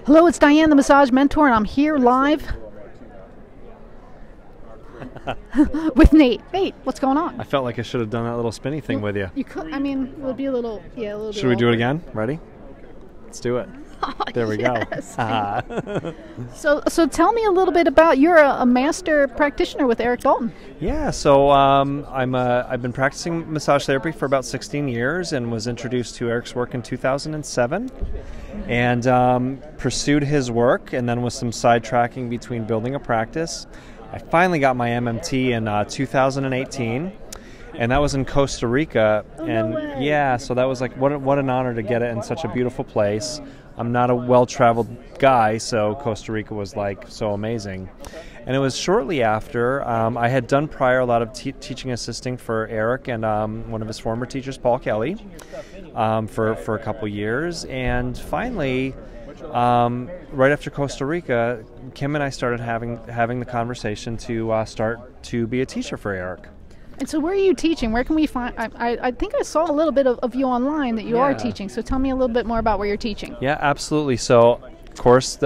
Hello, it's Diane, the massage mentor, and I'm here live with Nate. Nate, what's going on? I felt like I should have done that little spinny thing with you. You could. I mean, it would be a little. Yeah, a little. Should we do it again? Ready? Let's do it. Oh, there we yes. go. So tell me a little bit about you're a master practitioner with Erik Dalton. Yeah, so I've been practicing massage therapy for about 16 years and was introduced to Erik's work in 2007 and pursued his work, and then with some sidetracking between building a practice, I finally got my MMT in 2018. And that was in Costa Rica, and no way. Yeah, so that was like what an honor to get it in such a beautiful place. I'm not a well-traveled guy, so Costa Rica was like so amazing. And it was shortly after I had done prior a lot of teaching assisting for Erik and one of his former teachers, Paul Kelly, for a couple years, and finally. Right after Costa Rica, Kim and I started having the conversation to start to be a teacher for Erik. And so where are you teaching? Where can we find... I think I saw a little bit of you online that you are teaching, so tell me a little bit more about where you're teaching. Yeah, absolutely. So, of course,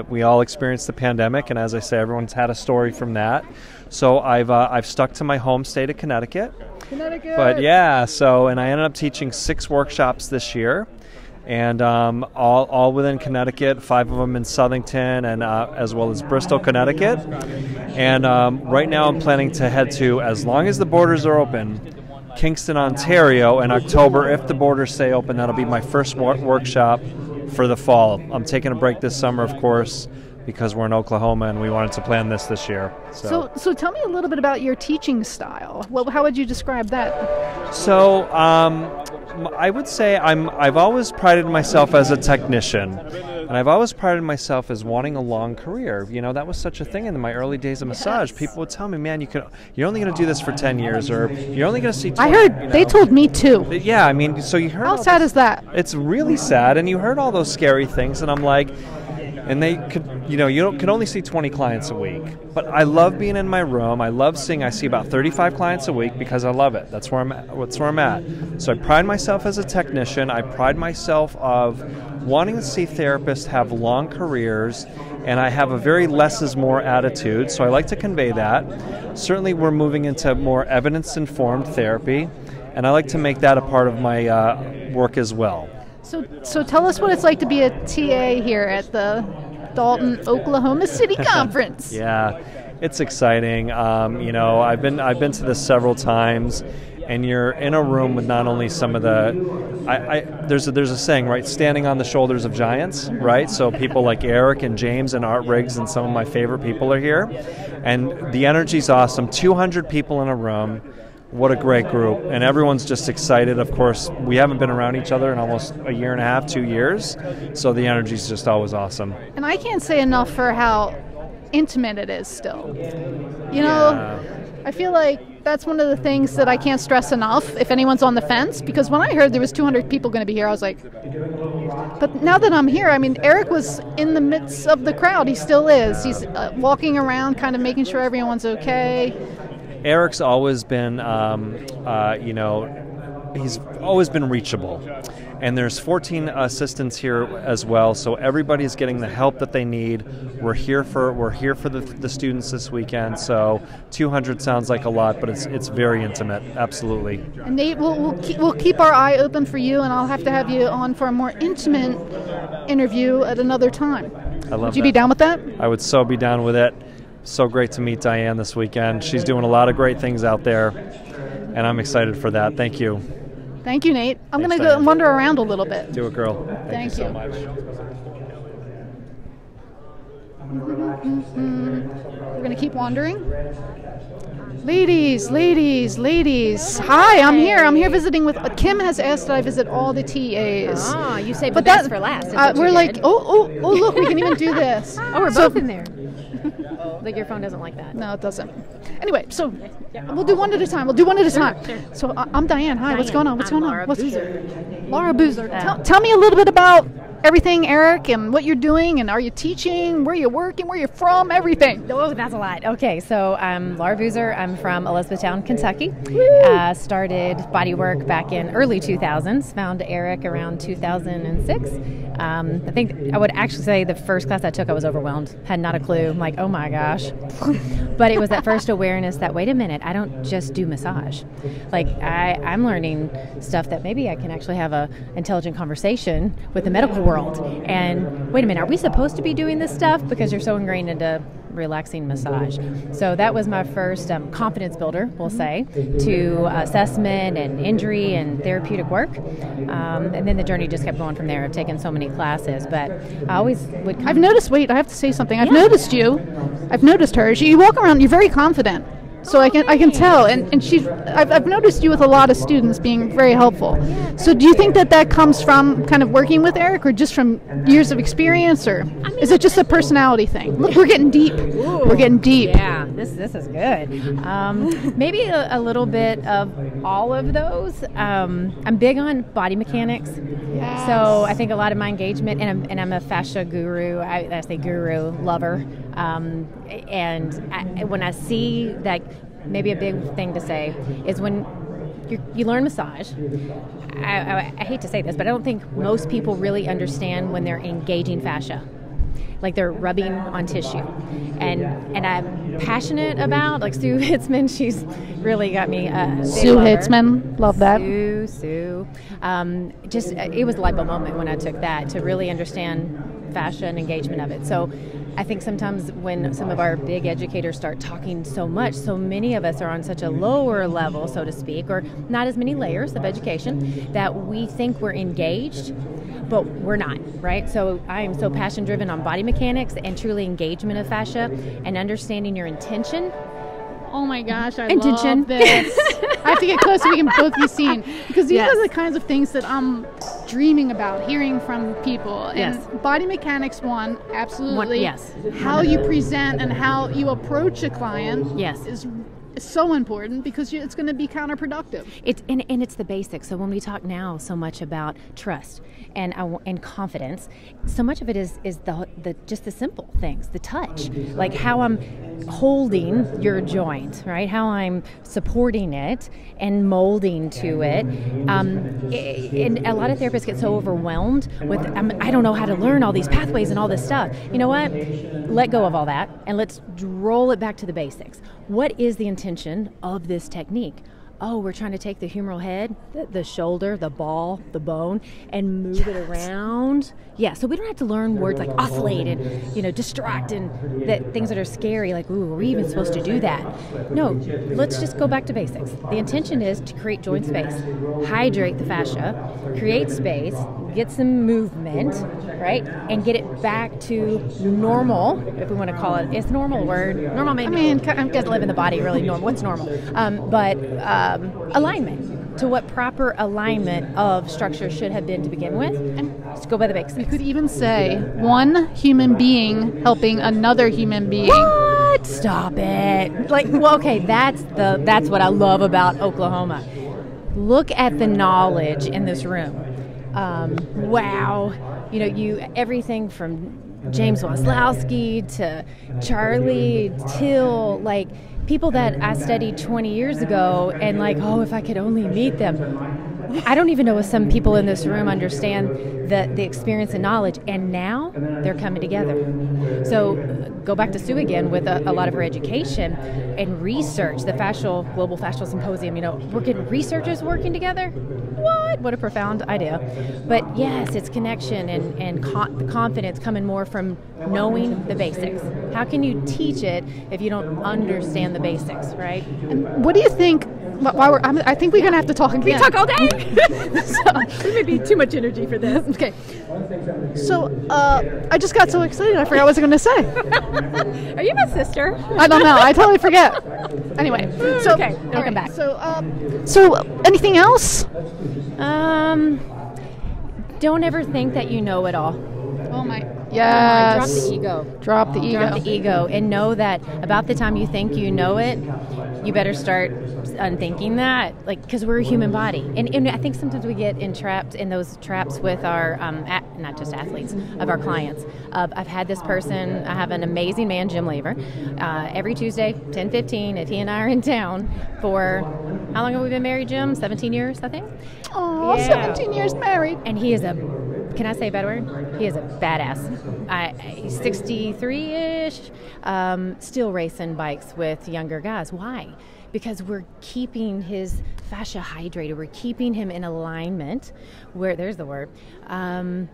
we all experienced the pandemic, and as I say, everyone's had a story from that. So I've stuck to my home state of Connecticut. Connecticut! But yeah, and I ended up teaching 6 workshops this year. And all within Connecticut, 5 of them in Southington, and as well as Bristol, Connecticut. And right now I'm planning to head to, as long as the borders are open, Kingston, Ontario in October. If the borders stay open, that'll be my first workshop for the fall. I'm taking a break this summer, of course, because we're in Oklahoma and we wanted to plan this year. So tell me a little bit about your teaching style. How would you describe that? So I would say I've always prided myself as a technician, and I've always prided myself as wanting a long career. You know, that was such a thing in my early days of massage. People would tell me, man, you're only going to do this for 10 years, or you're only going to see 20. I heard they told me too. Yeah, I mean, so you heard. How sad is that? It's really sad, and you heard all those scary things, and I'm like, and they could, you could only see 20 clients a week. But I love being in my room. I see about 35 clients a week because I love it. That's where I'm at. So I pride myself as a technician. I pride myself of wanting to see therapists have long careers, and I have a very less is more attitude. So I like to convey that. Certainly we're moving into more evidence-informed therapy, and I like to make that a part of my work as well. So tell us what it's like to be a TA here at the Dalton, Oklahoma City Conference. Yeah, it's exciting. I've been to this several times, and you're in a room with not only some of there's a saying, right? Standing on the shoulders of giants, right? So people like Erik and James and Art Riggs and some of my favorite people are here, and the energy's awesome. 200 people in a room. What a great group, and everyone's just excited. Of course, we haven't been around each other in almost a year and a half, 2 years, so the energy's just always awesome. And I can't say enough for how intimate it is still. You know, I feel like that's one of the things that I can't stress enough if anyone's on the fence, because when I heard there was 200 people going to be here, I was like, but now that I'm here, I mean, Erik was in the midst of the crowd. He still is. He's walking around kind of making sure everyone's okay. Erik's always been, he's always been reachable. And there's 14 assistants here as well, so everybody's getting the help that they need. We're here for the students this weekend, so 200 sounds like a lot, but it's very intimate, absolutely. And Nate, we'll keep our eye open for you, and I'll have to have you on for a more intimate interview at another time. I love Would you be down with that? I would so be down with it. So great to meet Diane this weekend. She's doing a lot of great things out there, and I'm excited for that. Thank you. Thank you, Nate. I'm going to go and wander around a little bit. Do it, girl. Thank you so much. We're going to keep wandering. Ladies. Hi, I'm here. I'm here visiting with... Kim has asked that I visit all the TAs. Ah, you saved the best for last. We're like, oh, look, we can even do this. Oh, we're both in there. Like your phone doesn't like that. No, it doesn't. Anyway, so we'll do one at a time. Sure. So I'm Diane. Hi, what's going on? Laura Boozer. Laura Boozer. Tell me a little bit about everything, Erik, and what you're doing, and are you teaching, where you're working, where you're from, everything. Oh, that's a lot. Okay, so I'm Laura Boozer. I'm from Elizabethtown, Kentucky. Started bodywork back in early 2000s. Found Erik around 2006. I think I would actually say the first class I took, I was overwhelmed. Had not a clue. I'm like, oh my gosh. But it was that first awareness that, wait a minute, I don't just do massage. Like, I'm learning stuff that maybe I can actually have a intelligent conversation with the medical world. And wait a minute, are we supposed to be doing this stuff? Because you're so ingrained into relaxing massage. So that was my first confidence builder, we'll say, to assessment and injury and therapeutic work. And then the journey just kept going from there. I've taken so many classes, but I always would come. I've noticed, wait, I have to say something. I've noticed you. I've noticed her. You walk around, you're very confident. So I can tell, and I've noticed you with a lot of students being very helpful. So do you think that comes from kind of working with Erik, or just from years of experience, or is it just a personality thing? Look, we're getting deep. Ooh, we're getting deep. Yeah, this is good. Maybe a little bit of all of those. I'm big on body mechanics, so I think a lot of my engagement, and I'm a fascia guru. I say guru lover, and when I see that. Maybe a big thing to say is when you learn massage, I hate to say this, but I don't think most people really understand when they're engaging fascia. Like they're rubbing on tissue. And I'm passionate about, like Sue Hitzman, she's really got me. Sue Hitzman, love that. Sue. Just, it was a light bulb moment when I took that to really understand fascia and engagement of it. So I think sometimes when some of our big educators start talking so much, so many of us are on such a lower level, so to speak, or not as many layers of education, that we think we're engaged, but we're not, right? So I am so passion-driven on body mechanics and truly engagement of fascia and understanding your intention. Oh my gosh, I Intention. love this. I have to get close so we can both be seen. Because these are the kinds of things that I'm dreaming about, hearing from people. And body mechanics, one, absolutely. Yes. How you present and how you approach a client is so important, because it's going to be counterproductive. It's the basics. So when we talk now so much about trust and confidence, so much of it is the just the simple things, the touch, like how I'm holding your joint, right? How I'm supporting it and molding to it. And a lot of therapists get so overwhelmed with, I don't know how to learn all these pathways and all this stuff. You know what? Let go of all that and let's roll it back to the basics. What is the intention of this technique? Oh, we're trying to take the humeral head, the shoulder, the ball, the bone, and move it around. Yeah, so we don't have to learn words like oscillate and, distract and things that are scary, like, ooh, are we even supposed to do that? No, let's just go back to basics. The intention is to create joint space, hydrate the fascia, create space, get some movement, right, and get it back to normal, if we want to call it. It's normal word. Normal maybe. I mean, doesn't live in the body, really. Normal. What's normal? But alignment, to what proper alignment of structure should have been to begin with, and just go by the basics. You could even say one human being helping another human being. What? Stop it. Like, well, okay, that's what I love about Oklahoma. Look at the knowledge in this room. Wow. Everything from James Waslowski to Charlie Till, like people that I studied 20 years ago, and like, oh, if I could only meet them. I don't even know if some people in this room understand the experience and knowledge, and now they're coming together. So go back to Sue again with a lot of her education and research, the Global Fascial Symposium. We're getting researchers working together. What a profound idea. But yes, it's connection and confidence coming more from knowing the basics. How can you teach it if you don't understand the basics, right? And what do you think? I think we're going to have to talk again. We talk all day. There may be too much energy for this. Okay. So I just got so excited I forgot what I was going to say. Are you my sister? I don't know. I totally forget. Anyway. So, okay. Welcome back. So anything else? Don't ever think that you know it all. Oh my, yes. Drop the ego. Drop the ego. Drop the ego, and know that about the time you think you know it, you better start unthinking that, like, because we're a human body, and I think sometimes we get entrapped in those traps with our not just athletes, of our clients. I've had this person. I have an amazing man, Jim Lever, every Tuesday, 10:15. If he and I are in town for how long have we been married, Jim? 17 years, I think. Oh, yeah. 17 years married. And he is can I say a bad word? He is a badass. He's 63-ish, still racing bikes with younger guys. Why? Because we're keeping his fascia hydrated. We're keeping him in alignment. There's the word.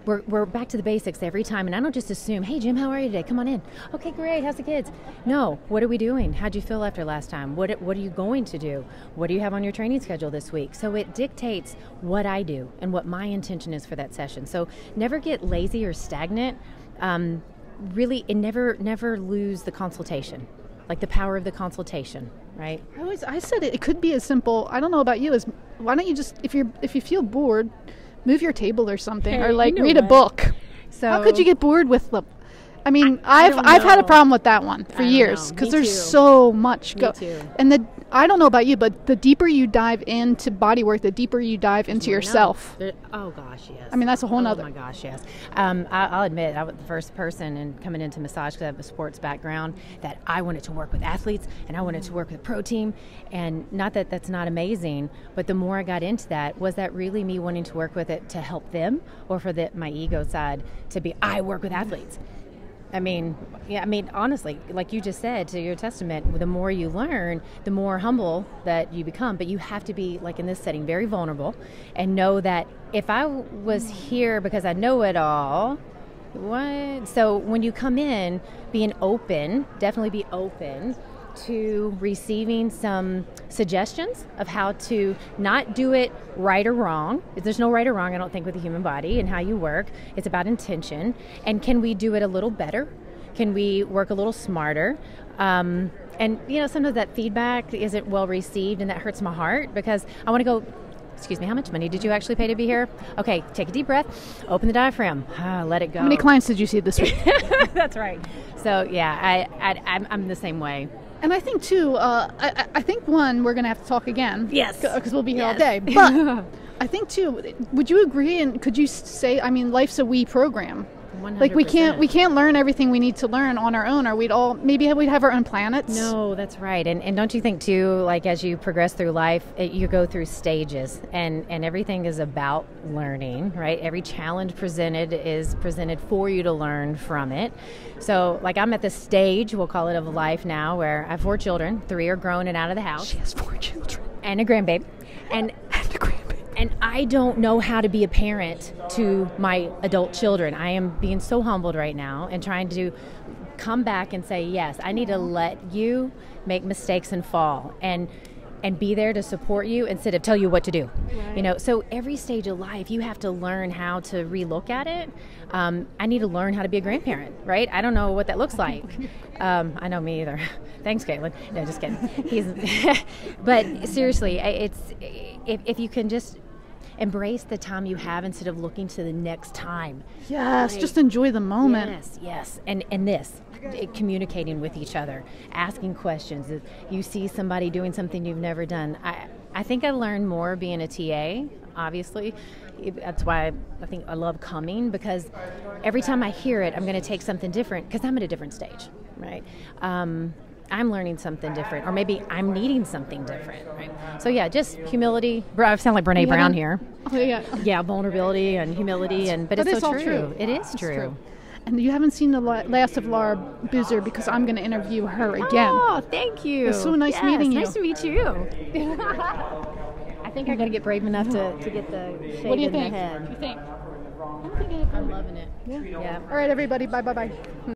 We're back to the basics every time. And I don't just assume, hey, Jim, how are you today? Come on in. Okay, great. How's the kids? No. What are we doing? How'd you feel after last time? What are you going to do? What do you have on your training schedule this week? So it dictates what I do and what my intention is for that session. So never get lazy or stagnant. Really, and never lose the consultation, like the power of the consultation. Right. I said it could be as simple. I don't know about you. As why don't you just if you feel bored, move your table or something, or like read a book. So how could you get bored with them? I mean, I've had a problem with that one for years because there's so much and I don't know about you, but the deeper you dive into body work, the deeper you dive into yourself. Oh gosh, yes. I mean, that's a whole nother. Oh my gosh, yes. I'll admit, I was the first person in coming into massage because I have a sports background that I wanted to work with athletes and I wanted to work with pro team, and not that that's not amazing, but the more I got into that, was that really me wanting to work with it to help them, or for my ego side to be I work with athletes. I mean, honestly, like you just said to your testament, the more you learn, the more humble that you become. But you have to be, like in this setting, very vulnerable and know that if I was here because I know it all, what? So when you come in, being open, definitely be open to receiving some suggestions of how to not do it right or wrong. There's no right or wrong, I don't think, with the human body and how you work. It's about intention. And can we do it a little better? Can we work a little smarter? And, sometimes that feedback isn't well received, and that hurts my heart because I want to go, excuse me, how much money did you actually pay to be here? Okay, take a deep breath, open the diaphragm, let it go. How many clients did you see this week? That's right. So, yeah, I'm the same way. And I think, too, I think, one, we're going to have to talk again. Yes. Because we'll be here all day. But I think, too, would you agree, and could you say, I mean, life's a we program. 100%. Like, we can't learn everything we need to learn on our own, or we'd have our own planets. No, that's right. And don't you think, too, like, as you progress through life, you go through stages, and everything is about learning, right? Every challenge presented is presented for you to learn from it. So, like, I'm at the stage, we'll call it, of life now, where I have 4 children. 3 are grown and out of the house. She has 4 children. And a grandbaby. And I don't know how to be a parent to my adult children. I am being so humbled right now and trying to come back and say, yes, I need to let you make mistakes and fall and be there to support you instead of tell you what to do. Right. So every stage of life, you have to learn how to relook at it. I need to learn how to be a grandparent, right? I don't know what that looks like. I know me either. Thanks, Caitlin. No, just kidding. But seriously, it's if you can just embrace the time you have instead of looking to the next time. Yes, just enjoy the moment. Yes. And communicating with each other, asking questions. If you see somebody doing something you've never done, I think I learned more being a TA, obviously. That's why I think I love coming, because every time I hear it, I'm going to take something different because I'm at a different stage, right? I'm learning something different, or maybe I'm needing something different, right? So yeah, just humility. I sound like Brene Brown here. Oh, yeah. Yeah, vulnerability and humility, but it's so true. It is true. And you haven't seen the last of Laura Boozer because I'm going to interview her again. Oh, thank you. It's so nice meeting you. Nice to meet you. I think I got to get brave enough to get the shade in the head. What do you think? I'm loving it. Yeah. All right, everybody. Bye.